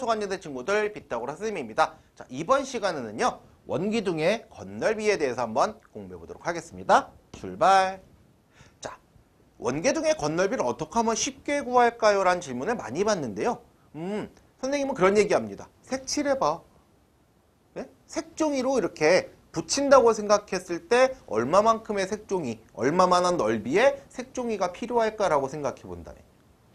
소관여대 친구들 피타고라스 선생님입니다. 자, 이번 시간에는요 원기둥의 건널비에 대해서 한번 공부해 보도록 하겠습니다. 출발. 자, 원기둥의 건널비를 어떻게 하면 쉽게 구할까요? 라는 질문을 많이 받는데요. 선생님은 그런 얘기합니다. 색칠해봐. 네? 색종이로 이렇게 붙인다고 생각했을 때 얼마만큼의 색종이, 얼마만한 넓이의 색종이가 필요할까라고 생각해 본다네.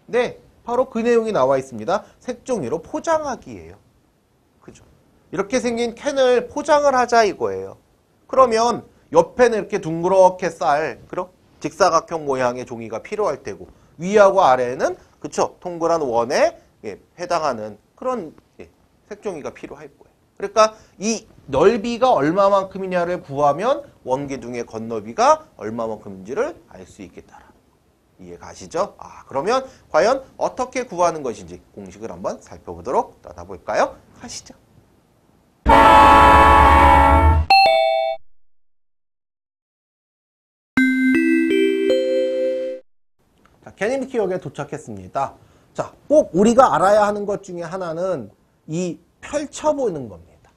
네, 바로 그 내용이 나와 있습니다. 색종이로 포장하기예요. 그죠? 이렇게 생긴 캔을 포장을 하자 이거예요. 그러면 옆에는 이렇게 둥그렇게 그럼 직사각형 모양의 종이가 필요할 테고 위하고 아래에는 그쵸? 동그란 원에 해당하는 그런 색종이가 필요할 거예요. 그러니까 이 넓이가 얼마만큼이냐를 구하면 원기둥의 건너비가 얼마만큼인지를 알 수 있겠다. 이해가 가시죠? 그러면 과연 어떻게 구하는 것인지 공식을 한번 살펴보도록 떠나볼까요? 가시죠. 자, 캐니미키역에 도착했습니다. 자, 꼭 우리가 알아야 하는 것 중에 하나는 이 펼쳐보는 겁니다.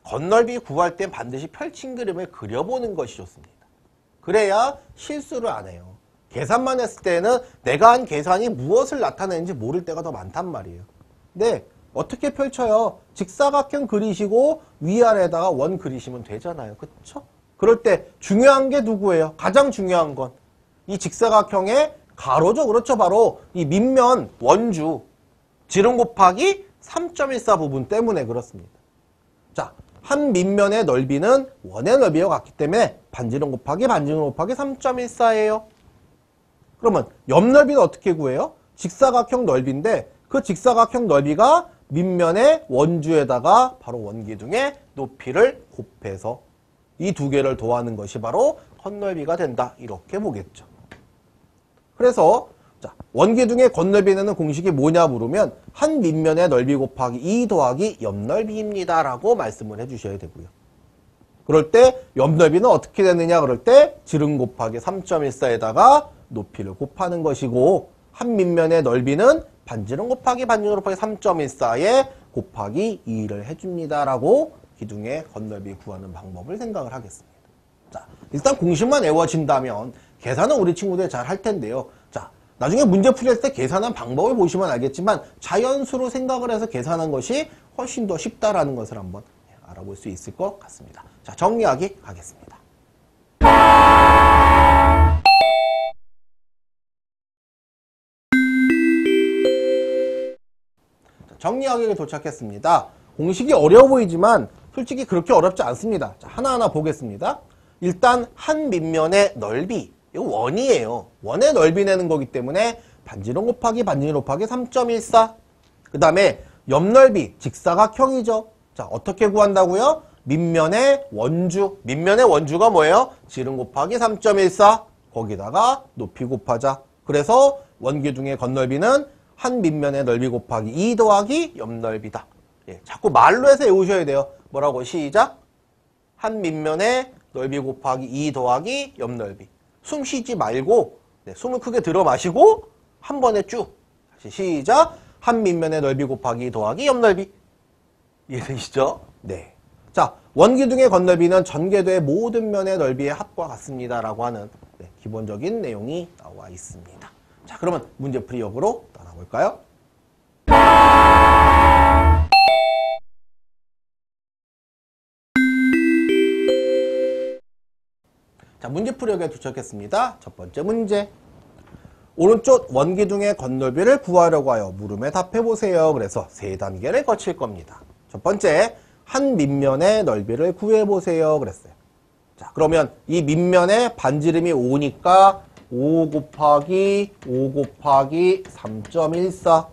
건널비 구할 땐 반드시 펼친 그림을 그려보는 것이 좋습니다. 그래야 실수를 안 해요. 계산만 했을 때는 내가 한 계산이 무엇을 나타내는지 모를 때가 더 많단 말이에요. 네, 어떻게 펼쳐요? 직사각형 그리시고 위아래에다가 원 그리시면 되잖아요. 그쵸? 그럴 때 중요한 게 누구예요? 가장 중요한 건 이 직사각형의 가로죠. 그렇죠. 바로 이 밑면 원주 지름 곱하기 3.14 부분 때문에 그렇습니다. 자, 한 밑면의 넓이는 원의 넓이와 같기 때문에 반지름 곱하기 반지름 곱하기 3.14예요. 그러면 옆 넓이는 어떻게 구해요? 직사각형 넓이인데 그 직사각형 넓이가 밑면의 원주에다가 바로 원기둥의 높이를 곱해서 이 두 개를 더하는 것이 바로 건널비가 된다. 이렇게 보겠죠. 그래서 자, 원기둥의 건널비는 공식이 뭐냐 물으면 한 밑면의 넓이 곱하기 2 더하기 옆넓이입니다. 라고 말씀을 해주셔야 되고요. 그럴 때 옆넓이는 어떻게 되느냐 그럴 때 지름 곱하기 3.14에다가 높이를 곱하는 것이고 한 밑면의 넓이는 반지름 곱하기 반지름 곱하기 3.14에 곱하기 2를 해줍니다. 라고 기둥의 건널비 구하는 방법을 생각을 하겠습니다. 자, 일단 공식만 외워진다면 계산은 우리 친구들 잘 할 텐데요. 자, 나중에 문제 풀이할 때 계산한 방법을 보시면 알겠지만 자연수로 생각을 해서 계산한 것이 훨씬 더 쉽다라는 것을 한번 알아볼 수 있을 것 같습니다. 자, 정리하기 가겠습니다. 정리하기에 도착했습니다. 공식이 어려워 보이지만 솔직히 그렇게 어렵지 않습니다. 자, 하나하나 보겠습니다. 일단 한 밑면의 넓이, 이거 원이에요. 원의 넓이 내는 거기 때문에 반지름 곱하기 반지름 곱하기 3.14. 그 다음에 옆넓이, 직사각형이죠. 자, 어떻게 구한다고요? 밑면의 원주, 밑면의 원주가 뭐예요? 지름 곱하기 3.14. 거기다가 높이 곱하자. 그래서 원기둥의 건널비는 한 밑면의 넓이 곱하기 2 더하기 옆넓이다. 예, 자꾸 말로 해서 외우셔야 돼요. 뭐라고? 시작. 한 밑면의 넓이 곱하기 2 더하기 옆넓이. 숨 쉬지 말고 숨을 크게 들어 마시고 한 번에 쭉. 다시 시작. 한 밑면의 넓이 곱하기 2 더하기 옆넓이. 이해되시죠? 네. 자, 원기둥의 건널비는 전개도의 모든 면의 넓이의 합과 같습니다. 라고 하는 기본적인 내용이 나와 있습니다. 자, 그러면 문제풀이 역으로 떠나볼까요? 자, 문제풀이역에 도착했습니다. 첫 번째 문제. 오른쪽 원기둥의 건널비를 구하려고 하여 물음에 답해보세요. 그래서 세 단계를 거칠 겁니다. 첫 번째, 한 밑면의 넓이를 구해보세요. 그랬어요. 자, 그러면 이 밑면의 반지름이 5니까 5 곱하기 5 곱하기 3.14. 자,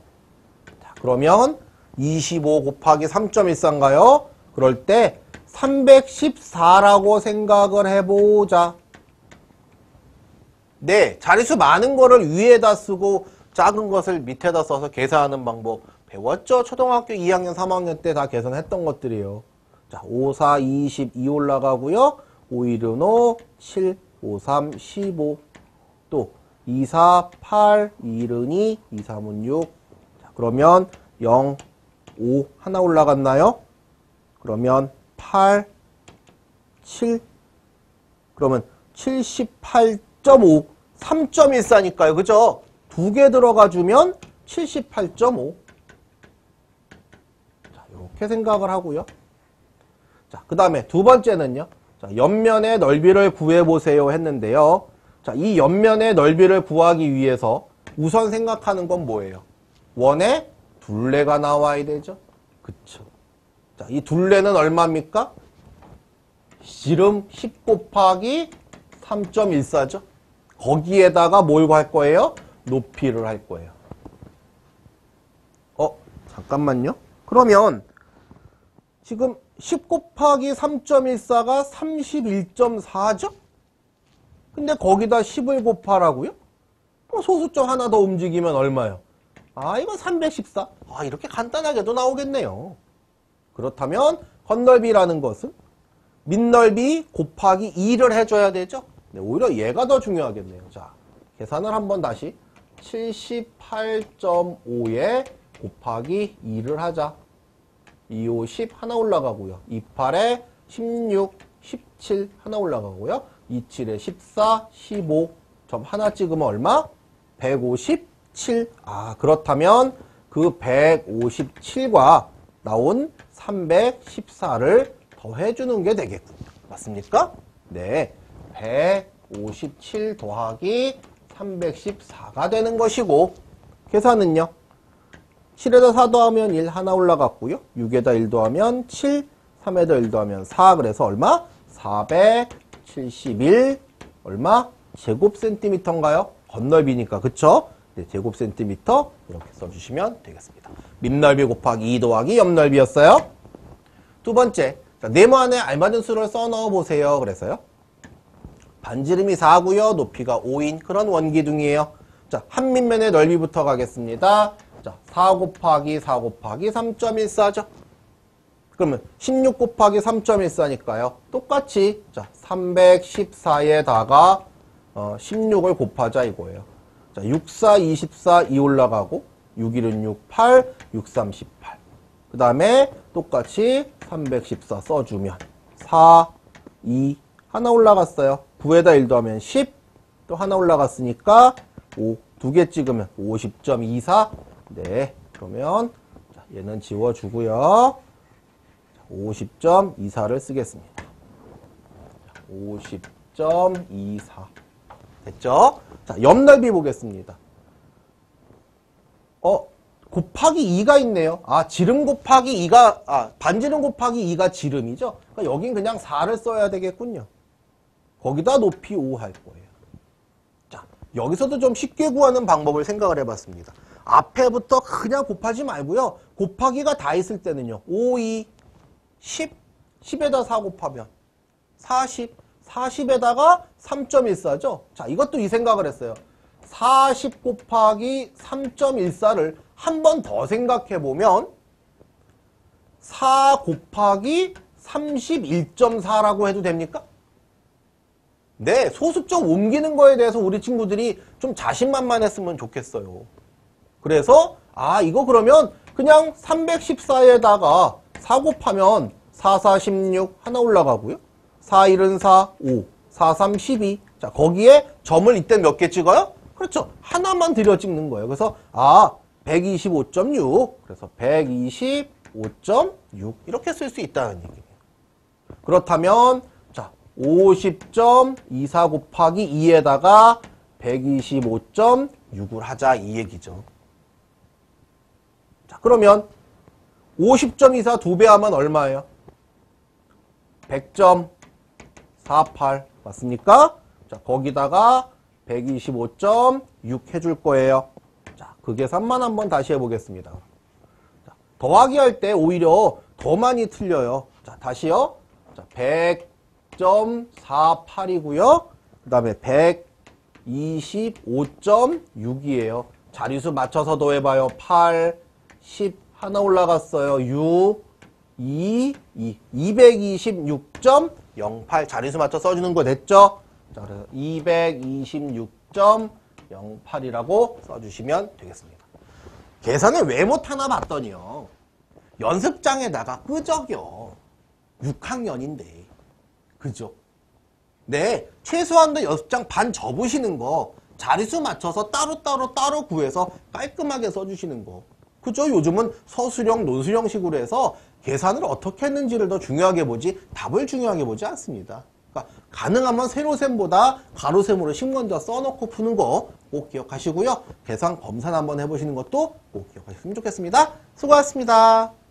그러면 25 곱하기 3.14인가요? 그럴 때 314라고 생각을 해보자. 네, 자릿수 많은 거를 위에다 쓰고 작은 것을 밑에다 써서 계산하는 방법 배웠죠? 초등학교 2학년, 3학년 때 다 계산했던 것들이에요. 자, 5, 4, 22 올라가고요. 5, 1, 5, 7, 5, 3, 15. 또 2, 4, 8, 2, 1, 2, 2, 3, 6. 자, 그러면 0, 5 하나 올라갔나요? 그러면 8, 7, 그러면 78.5, 3.14니까요. 그죠? 두 개 들어가주면 78.5. 자, 이렇게 생각을 하고요. 자, 그 다음에 두 번째는요. 자, 옆면의 넓이를 구해보세요 했는데요. 자, 이 옆면의 넓이를 구하기 위해서 우선 생각하는 건 뭐예요? 원의 둘레가 나와야 되죠. 그쵸. 자, 이 둘레는 얼마입니까? 지름 10 곱하기 3.14죠. 거기에다가 뭘 할 거예요? 높이를 할 거예요. 잠깐만요. 그러면 지금 10 곱하기 3.14가 31.4죠? 근데 거기다 10을 곱하라고요? 소수점 하나 더 움직이면 얼마요? 이거 314. 이렇게 간단하게도 나오겠네요. 그렇다면 건널비라는 것은 밑넓이 곱하기 2를 해줘야 되죠? 네, 오히려 얘가 더 중요하겠네요. 자, 계산을 한번 다시 78.5에 곱하기 2를 하자. 2, 5, 10 하나 올라가고요. 2, 8에 16, 17 하나 올라가고요. 2, 7에 14, 15 점 하나 찍으면 얼마? 157. 그렇다면 그 157과 나온 314를 더해주는 게 되겠군요. 맞습니까? 네. 157 더하기 314가 되는 것이고, 계산은요. 7에다 4 더하면 1 하나 올라갔고요. 6에다 1 더하면 7, 3에다 1 더하면 4. 그래서 얼마? 471 얼마? 제곱센티미터인가요? 건널비니까, 그쵸? 네, 제곱센티미터 이렇게 써주시면 되겠습니다. 밑넓이 곱하기 2 더하기 옆넓이였어요. 두 번째, 자, 네모 안에 알맞은 수를 써넣어 보세요. 그래서요. 반지름이 4고요. 높이가 5인 그런 원기둥이에요. 자, 한 밑면의 넓이부터 가겠습니다. 자, 4 곱하기 4 곱하기 3.14죠. 그러면 16 곱하기 3.14니까요. 똑같이 자, 314에다가 16을 곱하자 이거예요. 자, 6, 4, 24, 2 올라가고 6, 1은 6, 8, 6, 3, 18. 그 다음에 똑같이 314 써주면 4, 2 하나 올라갔어요. 9에다 1 더하면 10 또 하나 올라갔으니까 5 두 개 찍으면 50.24. 네, 그러면 자, 얘는 지워주고요. 50.24를 쓰겠습니다. 50.24 됐죠? 자, 옆넓이 보겠습니다. 곱하기 2가 있네요. 지름 곱하기 2가, 반지름 곱하기 2가 지름이죠? 그러니까 여긴 그냥 4를 써야 되겠군요. 거기다 높이 5 할 거예요. 자, 여기서도 좀 쉽게 구하는 방법을 생각을 해봤습니다. 앞에부터 그냥 곱하지 말고요. 곱하기가 다 있을 때는요. 5, 2, 10, 10에다 4 곱하면 40, 40에다가 3.14죠. 자, 이것도 이 생각을 했어요. 40 곱하기 3.14를 한 번 더 생각해보면 4 곱하기 31.4라고 해도 됩니까? 네, 소수점 옮기는 거에 대해서 우리 친구들이 좀 자신만만했으면 좋겠어요. 그래서 이거 그러면 그냥 314에다가 4 곱하면 4, 4, 16 하나 올라가고요. 4, 1은 4, 5, 4, 3, 12. 자, 거기에 점을 이때 몇 개 찍어요? 그렇죠. 하나만 들여 찍는 거예요. 그래서 125.6. 그래서 125.6 이렇게 쓸 수 있다는 얘기예요. 그렇다면 자, 50.24 곱하기 2에다가 125.6을 하자 이 얘기죠. 자, 그러면 50.24 두 배 하면 얼마예요? 100.48 맞습니까? 자, 거기다가 125.6 해줄 거예요. 자, 그 계산만 한번 다시 해보겠습니다. 자, 더하기 할 때 오히려 더 많이 틀려요. 자, 다시요. 자, 100.48이고요. 그 다음에 125.6이에요. 자리수 맞춰서 더해봐요. 8, 10 하나 올라갔어요. 6, 2, 226.08 자리수 맞춰 써주는 거 됐죠? 자, 그래서 226.08이라고 써주시면 되겠습니다. 계산을 왜 못하나 봤더니요. 연습장에다가 끄적여. 6학년인데. 그죠? 네, 최소한도 연습장 반 접으시는 거, 자릿수 맞춰서 따로 구해서 깔끔하게 써주시는 거. 그죠? 요즘은 서술형, 논술형식으로 해서 계산을 어떻게 했는지를 더 중요하게 보지 답을 중요하게 보지 않습니다. 그러니까 가능하면 세로셈보다 가로셈으로 식 먼저 써놓고 푸는 거 꼭 기억하시고요. 계산 검사 한번 해보시는 것도 꼭 기억하셨으면 좋겠습니다. 수고하셨습니다.